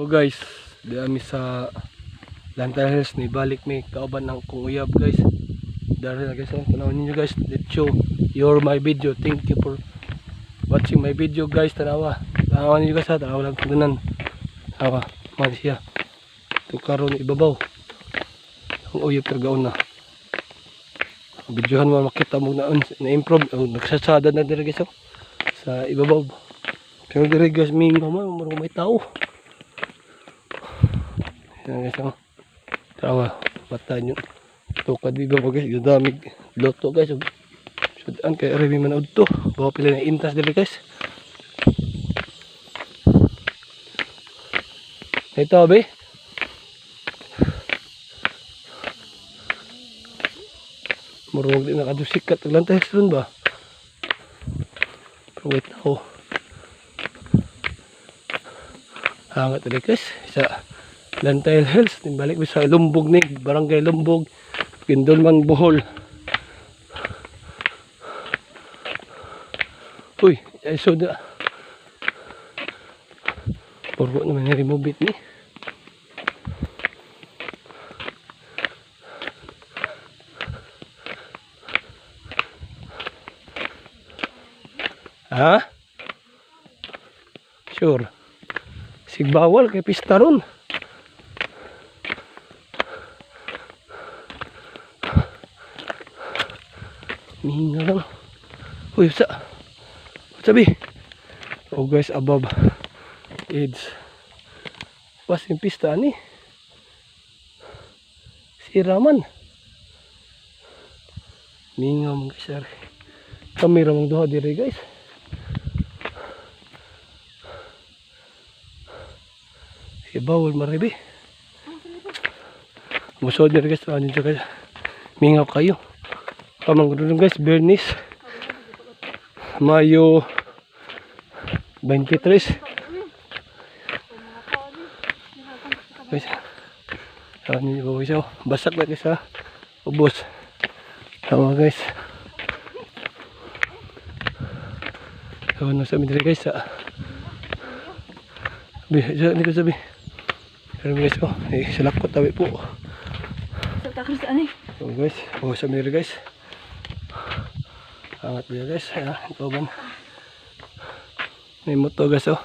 So guys, di kami sa Lantern Hills ni balik may kauban ng kung uyab guys. Dari na guys, tanawin niyo guys, let's show your my video. Thank you for watching my video guys. Tanawan niyo guys ha, tanawa lang tunan. Awa, mali siya. Ito karon ibabaw. Ang uyab kargaon na. Videohan mo makita mo na improve. Nagsasada na diri guys sa ibabaw. Pero diri guys, mingo mo may tao. Yan guys, tawa, mata nyo. Tukad biba po guys, damig loto guys. Sudan kay Remy manood to. Bawa pila na intas dili guys. Ito be. Murug din nakadusikat ang Lantern Hills ron ba? Pero wait ako. Hangat dili guys sa Lantern Hills, balik sa Lumbog ni Barangay Lumbog, Pindolman, Bohol. Uy, ay soda. Purgo naman na-remove it ni. Ha? Sure. Sigbawal kay pista ron. Mihinga lang. Uy, sabi. Oh guys, above AIDS. Pas yung pista ni. Siraman. Mihinga mong guys. Kamera mong duha diri guys. Bawal maribi. Musod diri guys, ano dito guys. Mihinga kayo. Kamang gudulong guys, Bernice Mayo 23 guys. Ano yung bawal siya, basak na guys ha, ubos. Tama guys. So ano sabi nila guys ha, hindi ko sabi pero guys oh, salakot tabi po. So guys, sabi nila guys, angat dia guys, ya, ito ban. May moto guys oh.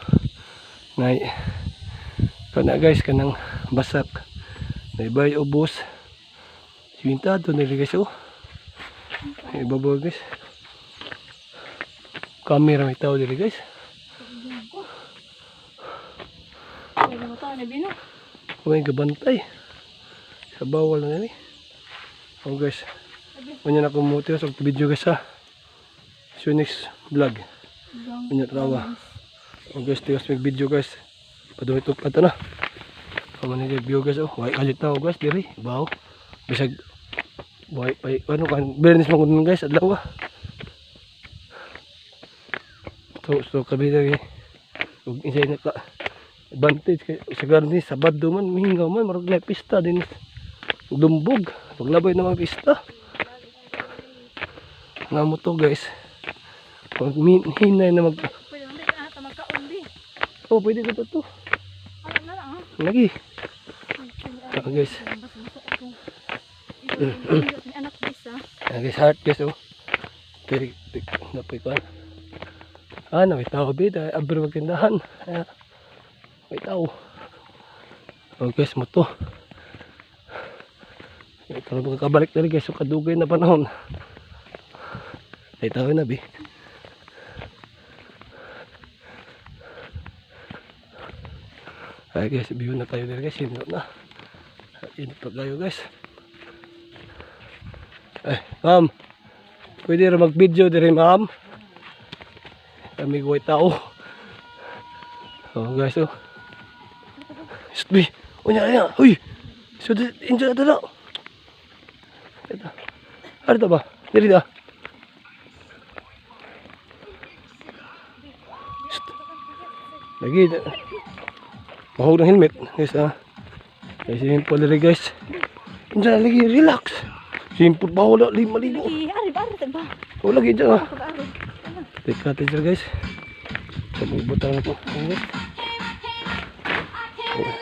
Nay. Kana guys kanang basak. Nay bay ubos. Sintado nila guys oh. Ay babaw guys. Kamera may tao dili guys. May gabantay. Sa bawal na ni. Oh guys. Kunya na kumuti sa video guys ha. Next vlog. Punya trawa. Oh guys, tiwas mag video guys. Paduhay to pata na. Kaman ni view guys oh. Way kalit na guys diri. Baw. Bisag way ano kan Bernice mangun guys adlaw. So kabila gi. Ug insay na ka advantage kay sa garni Sabado man mihingaw man marag live pista din. Lumbog. Paglabay na mga pista. Nga mo to guys. Pag hinay na pwede mo dito ata magkaon di. Oh, pwede ko to. Ano na lang ha? Lagi. Guys. Anak bisa. Guys, heart guys oh. Tik napay ko. Ano, may tao bida, abro magtindahan. May tao. Oh guys, mo to. Ito na kabalik na rin guys, so kadugay na panahon. May tao na bi. Ay guys, biyo na tayo dito guys, hindi na. Init pa tayo guys. Ay, ma'am. Pwede rin mag-video dito ma'am. Kami guway tao. Oh guys, oh. Bi, unya. Uy. So, enjoy na. Ano ito ba? Diri na. Lagi. Mahog ng helmet. Guys ah. Simple rin guys. Diyan lagi relax. Simple ba wala 5,000. Lagi ari ba? Wala lagi dyan ah. Teka guys. Sa mga butang na po. Okay.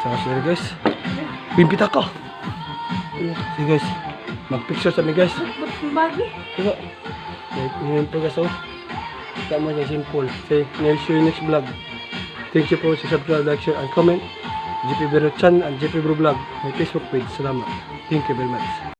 Sige guys. Bimbita ka. Sige guys. Mag-picture sa amin guys. Bagi. Diba? Yun po guys oh. Tama niya simple. Say, see you next vlog. Thank you po sa subscribe, like, share, and comment. GP Bero Chan and GP Bro Vlog. My Facebook page. Salamat. Thank you very much.